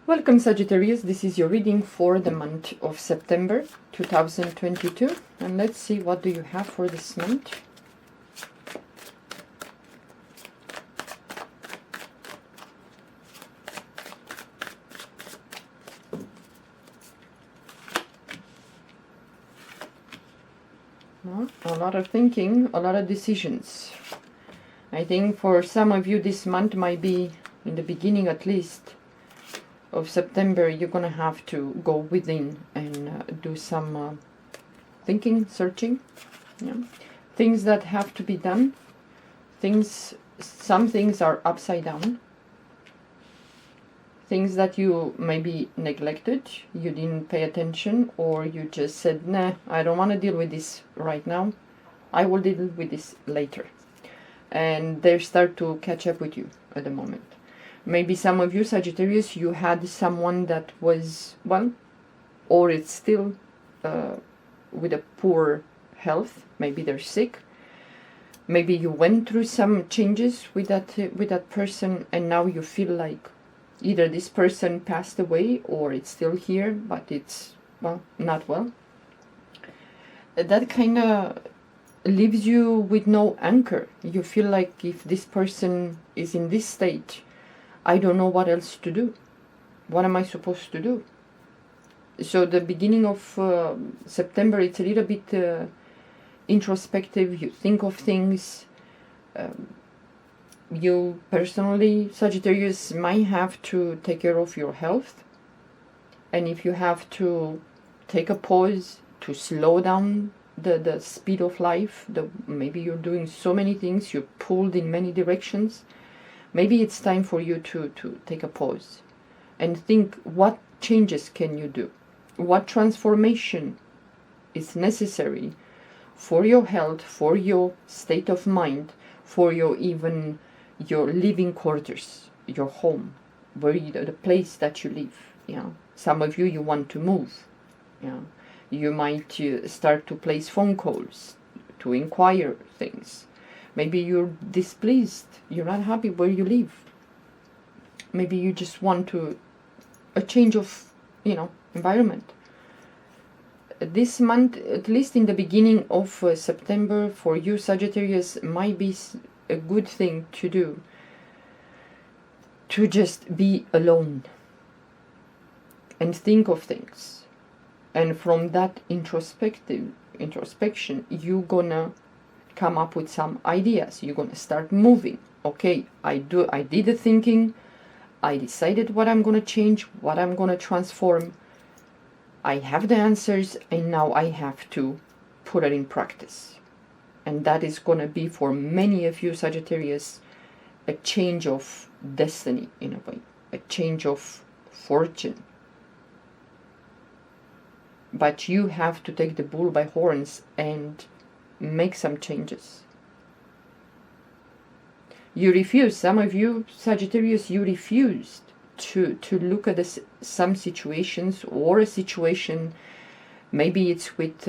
Welcome Sagittarius, this is your reading for the month of September 2022, and let's see what do you have for this month. Well, a lot of thinking, a lot of decisions. I think for some of you this month might be, in the beginning at least, of September, you're gonna have to go within and do some thinking, searching, things that have to be done. Some things are upside down, things that you maybe neglected, you didn't pay attention, or you just said, nah, I don't want to deal with this right now, I will deal with this later, and they start to catch up with you at the moment. Maybe some of you Sagittarius, you had someone that was, well, or it's still with a poor health. Maybe they're sick. Maybe you went through some changes with that person, and now you feel like either this person passed away or it's still here, but it's, well, not well. That kind of leaves you with no anchor. You feel like if this person is in this state, I don't know what else to do. What am I supposed to do? So the beginning of September, it's a little bit introspective. You think of things. You personally, Sagittarius, might have to take care of your health. And if you have to take a pause to slow down the speed of life, maybe you're doing so many things, you're pulled in many directions. Maybe it's time for you to take a pause and think, what changes can you do? What transformation is necessary for your health, for your state of mind, for even your living quarters, your home, the place that you live. Some of you want to move. You might start to place phone calls to inquire things. Maybe you're displeased, you're not happy where you live. Maybe you just want a change of, environment. This month, at least in the beginning of September, for you Sagittarius, might be a good thing to do. To just be alone and think of things. And from that introspection, you're gonna come up with some ideas. You're gonna start moving. Okay, I did the thinking, I decided what I'm gonna change, what I'm gonna transform, I have the answers, and now I have to put it in practice. And that is gonna be, for many of you Sagittarius, a change of destiny, in a way, a change of fortune. But you have to take the bull by horns and make some changes. You refuse, some of you Sagittarius, you refused to look at some situations, or a situation, maybe it's with,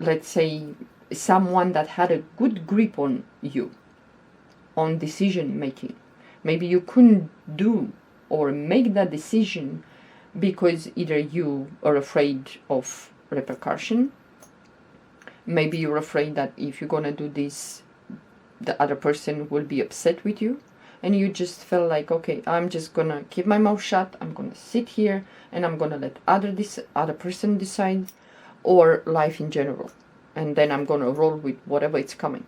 let's say, someone that had a good grip on you, on decision making. Maybe you couldn't do or make that decision because either you are afraid of repercussion. Maybe you're afraid that if you're gonna do this, the other person will be upset with you, and you just felt like, okay, I'm just gonna keep my mouth shut, I'm gonna sit here, and I'm gonna let other person decide, or life in general, and then I'm gonna roll with whatever it's coming.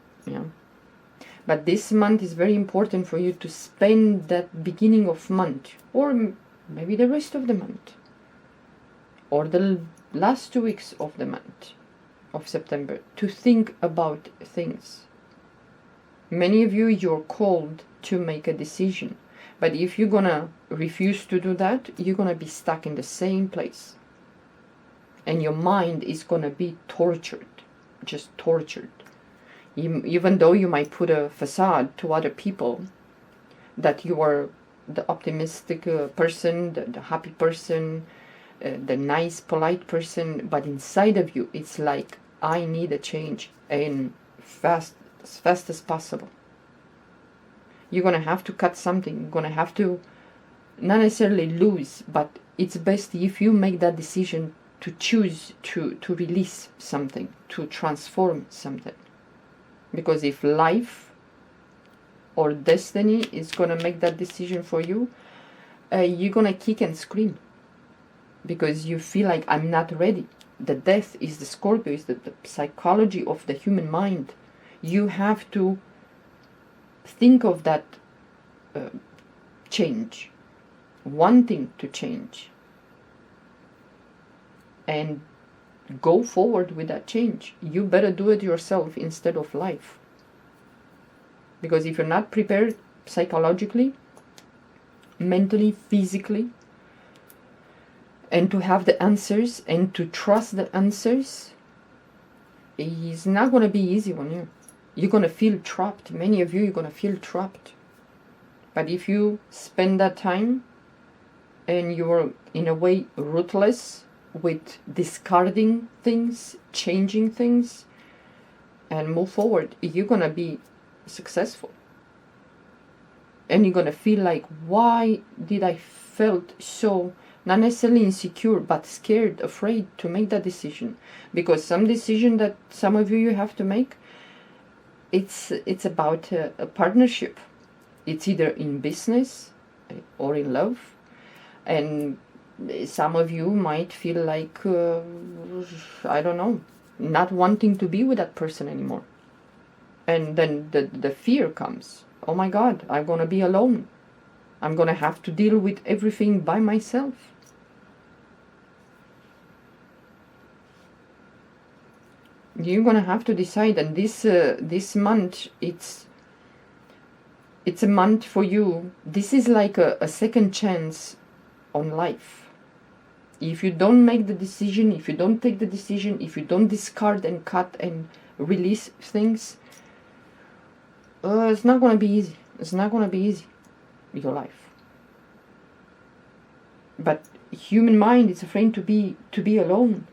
But this month is very important for you to spend that beginning of month, or maybe the rest of the month, or the last 2 weeks of the month of September, to think about things. Many of you, you're called to make a decision, but if you're gonna refuse to do that, you're gonna be stuck in the same place, and your mind is gonna be tortured, just tortured. Even though you might put a facade to other people that you are the optimistic person, the happy person, the nice, polite person, but inside of you, it's like, I need a change, and as fast as possible. You're gonna have to cut something. You're gonna have to not necessarily lose, but it's best if you make that decision to choose to release something, to transform something. Because if life or destiny is going to make that decision for you, you're going to kick and scream. Because you feel like, I'm not ready. The death is the Scorpio, is the psychology of the human mind. You have to think of that change, wanting to change, and go forward with that change. You better do it yourself instead of life. Because if you're not prepared psychologically, mentally, physically, and to have the answers and to trust the answers, it's not going to be easy on you. You're going to feel trapped. Many of you are going to feel trapped. But if you spend that time and you're in a way ruthless with discarding things, changing things, and move forward, you're going to be successful. And you're going to feel like, why did I felt so, not necessarily insecure, but scared, afraid to make that decision? Because some decision that some of you have to make, it's about a partnership. It's either in business or in love. And some of you might feel like, I don't know, not wanting to be with that person anymore. And then the fear comes. Oh my God, I'm going to be alone. I'm going to have to deal with everything by myself. You're going to have to decide. And this month, it's a month for you. This is like a second chance on life. If you don't make the decision, if you don't take the decision, if you don't discard and cut and release things, it's not going to be easy. It's not going to be easy, your life. But human mind is afraid to be alone,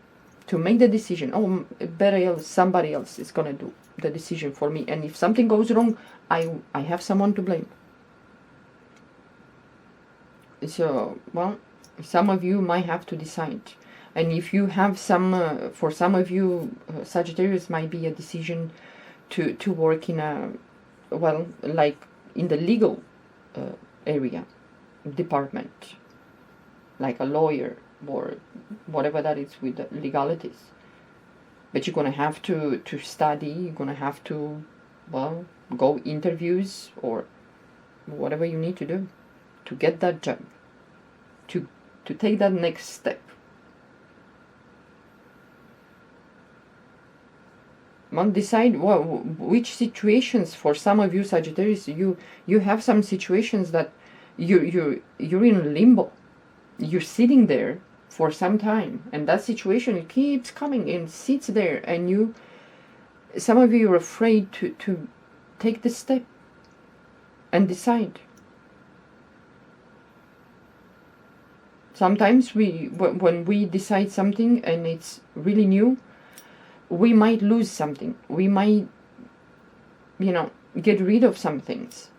to make the decision. Oh, better else, somebody else is going to do the decision for me. And if something goes wrong, I have someone to blame. So, well, some of you might have to decide. And if you have some, for some of you, Sagittarius might be a decision to work in a, well, like in the legal area, department, like a lawyer or whatever that is with the legalities. But you're going to have to study, you're going to have to, well, go interviews or whatever you need to do to get that job, to take that next step. Well, decide which situations. For some of you Sagittarius, you have some situations that you're in limbo. You're sitting there for some time, and that situation keeps coming and sits there, and some of you are afraid to take the step and decide. Sometimes when we decide something and it's really new, we might lose something. We might, get rid of some things.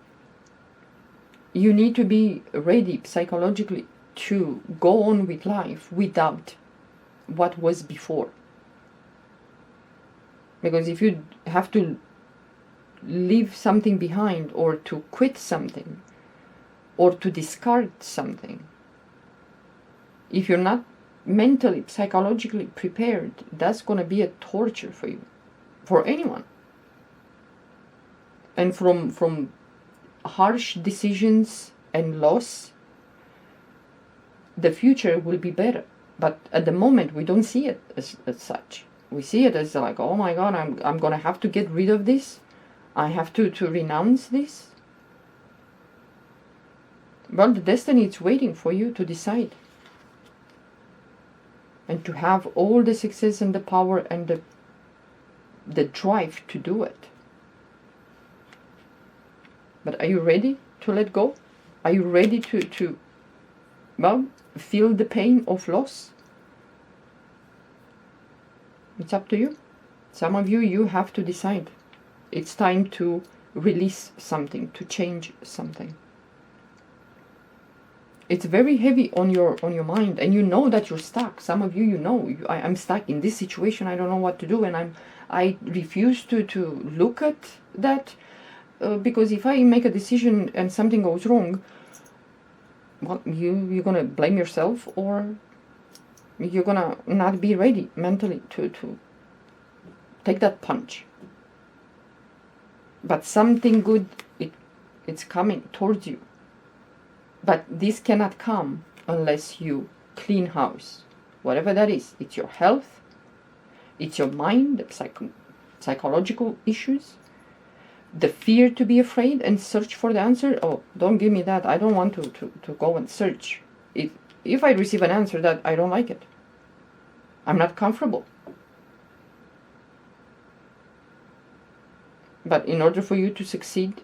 You need to be ready psychologically to go on with life without what was before. Because if you have to leave something behind, or to quit something, or to discard something, if you're not mentally, psychologically prepared, that's going to be a torture for you, for anyone. And from harsh decisions and loss, the future will be better. But at the moment, we don't see it as such. We see it as like, oh my God, I'm going to have to get rid of this. I have to renounce this. Well, the destiny is waiting for you to decide. And to have all the success and the power and the drive to do it. But are you ready to let go? Are you ready to feel the pain of loss? It's up to you. Some of you have to decide. It's time to release something, to change something. It's very heavy on your mind, and you know that you're stuck. Some of you, you know, I'm stuck in this situation. I don't know what to do, and I refuse to look at that, because if I make a decision and something goes wrong, well, you're gonna blame yourself, or you're gonna not be ready mentally to take that punch. But something good, it's coming towards you. But this cannot come unless you clean house. Whatever that is. It's your health, it's your mind, psychological issues, the fear to be afraid and search for the answer. Oh, don't give me that. I don't want to go and search. If I receive an answer that I don't like it, I'm not comfortable. But in order for you to succeed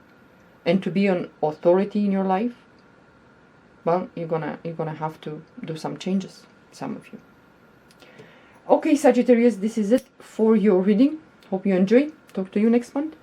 and to be an authority in your life, well, you're gonna have to do some changes, some of you. Okay, Sagittarius, this is it for your reading. Hope you enjoy. Talk to you next month.